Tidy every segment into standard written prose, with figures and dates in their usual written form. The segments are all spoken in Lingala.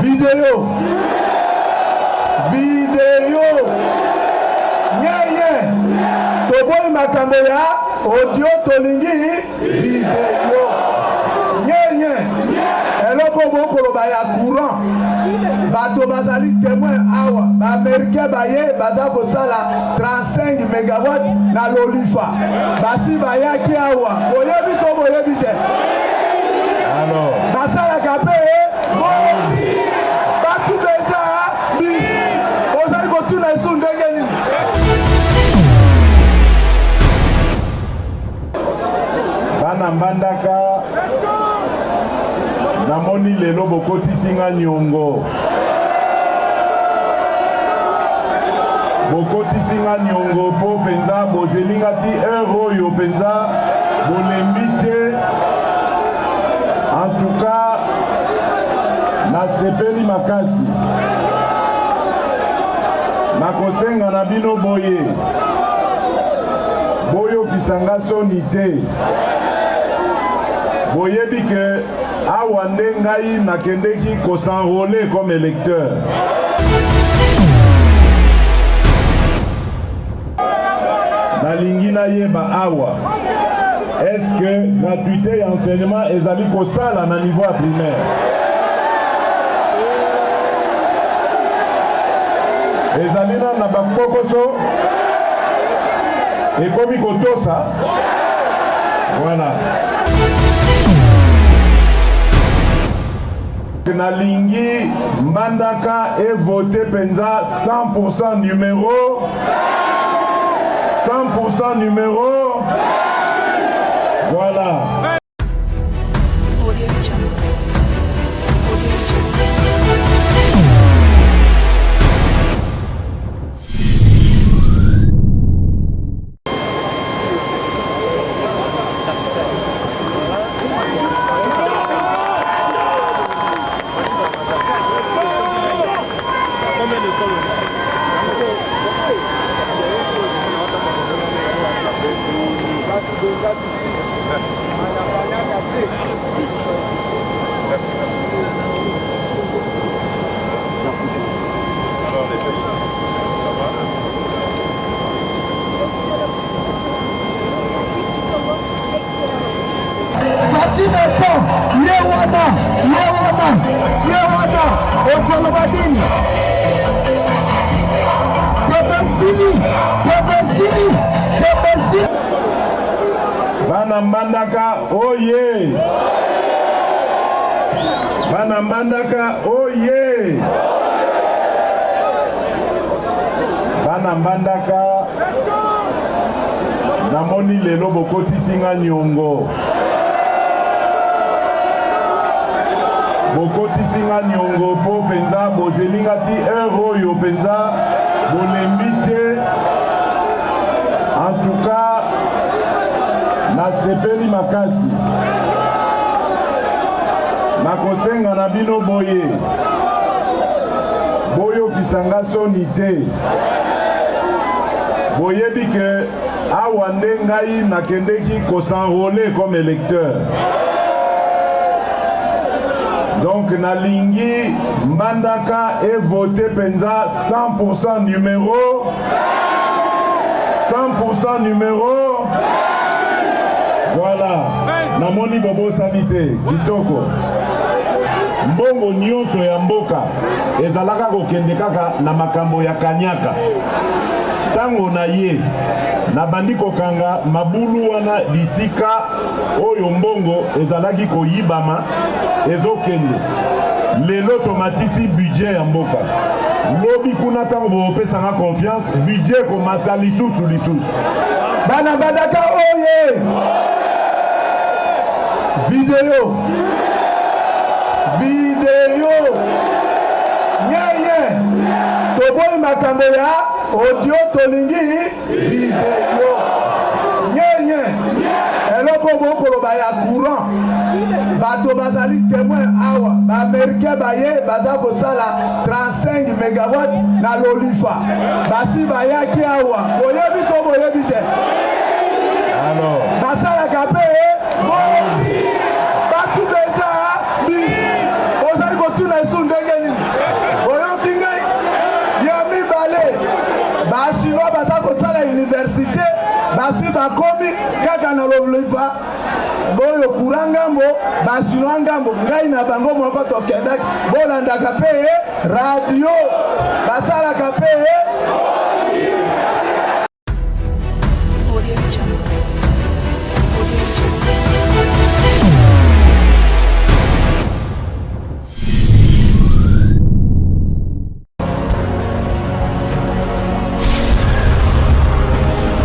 Vidéo. Nye. Toboy makambo ya audio tolingi vidéo. Nye. Eloko bokoloba ya courant. Bato bazali témoin awa. Ba américain baye baza kosala 35 mégawatts na lolifa. Basi bayaki awa. Boyebi to boyebi te. Alors. Basala kape. Batu beja bis. Ozali kotuna esu ndenge nini. Bana mbandaka namoni lelo bokotisinga nyongo. Bokotisinga nyongo po penza bozelinga ti euro yo penza bolembite. En tout cas, na sepeli makasi. Nakosenga na bino boye. Boyo kisanga soni te. Boyebi ke awa nde ngai nakendeki kosenrole comme électeur. Nalingi nayeba awa. Est-ce que gratuité et enseignement ezali kosala na niveau primaire? Ezali na bakokoso ekomi kotosa. Voilà. Nalingi Mbandaka et voté penza 100% numéro 100% numéro. Voilà. Yewada, Okolobadini. Tebesili. Bana Mbandaka, oye. Bana Mbandaka, oye. Bana Mbandaka, namoni lelo bokotisinga nyongo. Bokotisinga nyongo po penza bozelinga ti euro yo penza bolembite. En tout cas, na sepeli makasi. Nakosenga na bino boye. Boyo kisanga soni te. Boyebi ke awa nde ngai nakendeki kosenrole comme électeur. Donc nalingi Mbandaka et voté penza 100% numéro 100% numéro. Voilà. Namoni bobo sanité kitoko. Mbongo nyonso ya mboka ezalaka kokende kaka na makambo ya kanyaka. Tango na ye na bandi kokanga mabulu wana bisika oyo mbongo ezalaki koyibama ezokende. Lelo tomatisi budget ya mboka. Lobi kuna tango bopesanga confiance budget komata lisusu. Bana Mbandaka oye. Vidéo. Nye. Toboy makambo ya audio tolingi vidéo. Nye. Eloko bokoloba ya courant. Bato bazali témoin awa. Ba américain baye baza kosala 35 mégawatts na lolifa. Basi bayaki awa. Boyebi to boyebi te. Alors. Basala kape. Batu beja bis. Ozali kotuna esu ndenge nini oyoki ngai ya mibale bachinois baza kosala université basi bakomi kaka na loliva boyo kura ngambo bachinois ngambo ngai na bango moko tokendaki bolandaka mpe radio basalaka mpe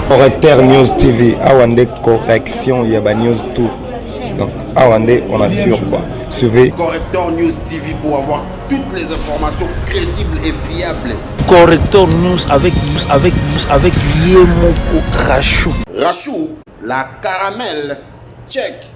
Correcteur News TV, Awande correction, il y a news tout. Donc Awande, on assure quoi. Suivez Correcteur News TV pour avoir toutes les informations crédibles et fiables. Correcteur News avec Yemoko Rachou. Rachou, la caramel, check.